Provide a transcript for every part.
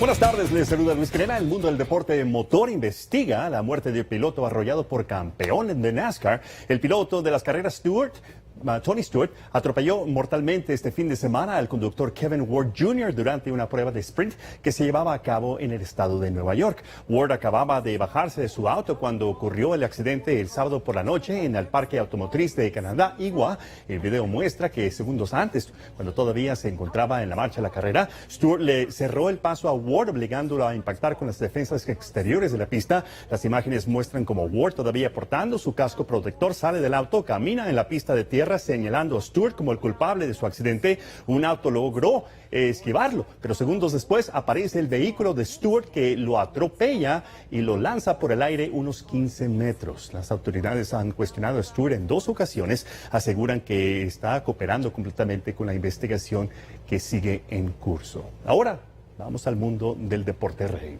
Buenas tardes, les saluda Luis Crema. El mundo del deporte motor investiga la muerte de un piloto arrollado por campeón de NASCAR. El piloto de las carreras Tony Stewart, atropelló mortalmente este fin de semana al conductor Kevin Ward Jr. durante una prueba de sprint que se llevaba a cabo en el estado de Nueva York. Ward acababa de bajarse de su auto cuando ocurrió el accidente el sábado por la noche en el Parque Automotriz de Canadá, Iowa. El video muestra que segundos antes, cuando todavía se encontraba en la marcha de la carrera, Stewart le cerró el paso a Ward, obligándolo a impactar con las defensas exteriores de la pista. Las imágenes muestran como Ward, todavía portando su casco protector, sale del auto, camina en la pista de tierra, señalando a Stewart como el culpable de su accidente. Un auto logró esquivarlo, pero segundos después aparece el vehículo de Stewart que lo atropella y lo lanza por el aire unos 15 metros. Las autoridades han cuestionado a Stewart en 2 ocasiones, aseguran que está cooperando completamente con la investigación que sigue en curso. Ahora, vamos al mundo del deporte rey.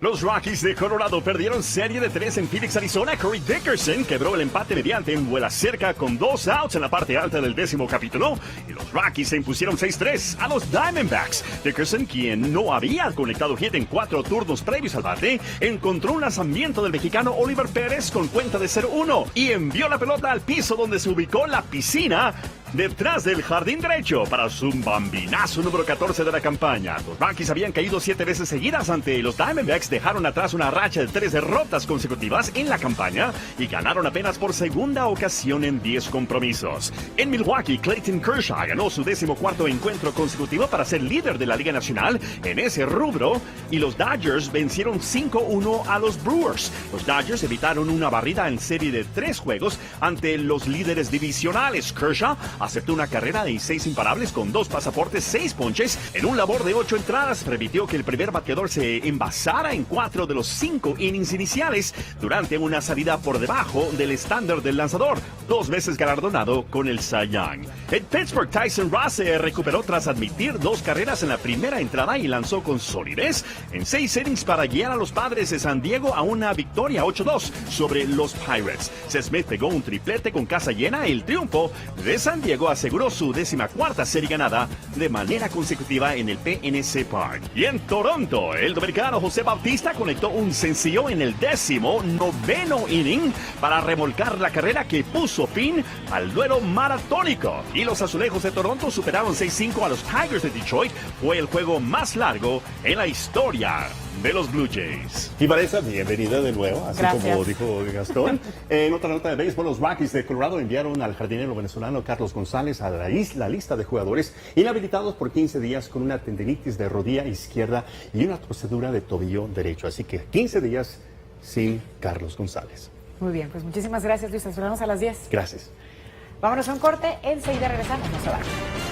Los Rockies de Colorado perdieron serie de 3 en Phoenix, Arizona. Corey Dickerson quebró el empate mediante un vuela cerca con 2 outs en la parte alta del 10º capítulo. Y los Rockies se impusieron 6-3 a los Diamondbacks. Dickerson, quien no había conectado hit en 4 turnos previos al bate, encontró un lanzamiento del mexicano Oliver Pérez con cuenta de 0-1 y envió la pelota al piso donde se ubicó la piscina detrás del jardín derecho para su bambinazo número 14 de la campaña. Los Rockies habían caído 7 veces seguidas ante los Diamondbacks, dejaron atrás una racha de 3 derrotas consecutivas en la campaña y ganaron apenas por segunda ocasión en 10 compromisos. En Milwaukee, Clayton Kershaw ganó su 14º encuentro consecutivo para ser líder de la Liga Nacional en ese rubro y los Dodgers vencieron 5-1 a los Brewers. Los Dodgers evitaron una barrida en serie de 3 juegos ante los líderes divisionales. Kershaw aceptó una carrera de 6 imparables con 2 pasaportes, 6 ponches. En un labor de 8 entradas, permitió que el primer bateador se envasara en 4 de los 5 innings iniciales durante una salida por debajo del estándar del lanzador, 2 veces galardonado con el Cy Young. En Pittsburgh, Tyson Ross se recuperó tras admitir 2 carreras en la primera entrada y lanzó con solidez en 6 innings para guiar a los Padres de San Diego a una victoria 8-2 sobre los Pirates. Seth Smith pegó un triplete con casa llena. El triunfo de San Diego aseguró su 14ª serie ganada de manera consecutiva en el PNC Park. Y en Toronto, el dominicano José Bautista conectó un sencillo en el 19º inning para remolcar la carrera que puso fin al duelo maratónico. Y los azulejos de Toronto superaron 6-5 a los Tigers de Detroit. Fue el juego más largo en la historia de los Blue Jays. Y Vanessa, bienvenida de nuevo, así Gracias. Como dijo Gastón. En otra nota de béisbol, los Rockies de Colorado enviaron al jardinero venezolano Carlos González a la lista de jugadores inhabilitados por 15 días con una tendinitis de rodilla izquierda y una torcedura de tobillo derecho. Así que 15 días sin Carlos González. Muy bien, pues muchísimas gracias, Luis. Nos vemos a las 10. Gracias. Vámonos a un corte, enseguida regresamos. No se vayan.